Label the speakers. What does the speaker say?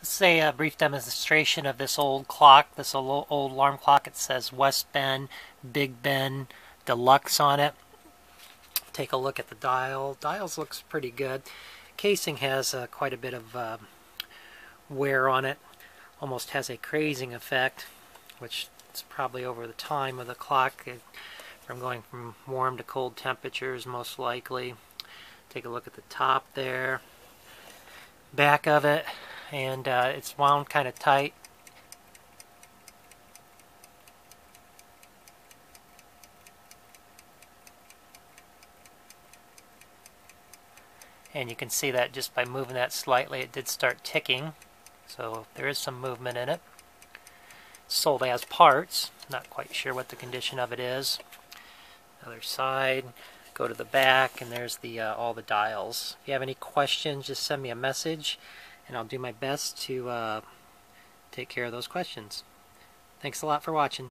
Speaker 1: This is a brief demonstration of this old clock, this old alarm clock. It says West Ben, Big Ben, Deluxe on it. Take a look at the dial. Dials looks pretty good. Casing has quite a bit of wear on it. Almost has a crazing effect, which is probably over the time of the clock. From going from warm to cold temperatures, most likely. Take a look at the top there, back of it, and it's wound kind of tight. And you can see that just by moving that slightly, it did start ticking. So there is some movement in it. Sold as parts. Not quite sure what the condition of it is. Other side. Go to the back, and there's the all the dials. If you have any questions, just send me a message, and I'll do my best to take care of those questions. Thanks a lot for watching.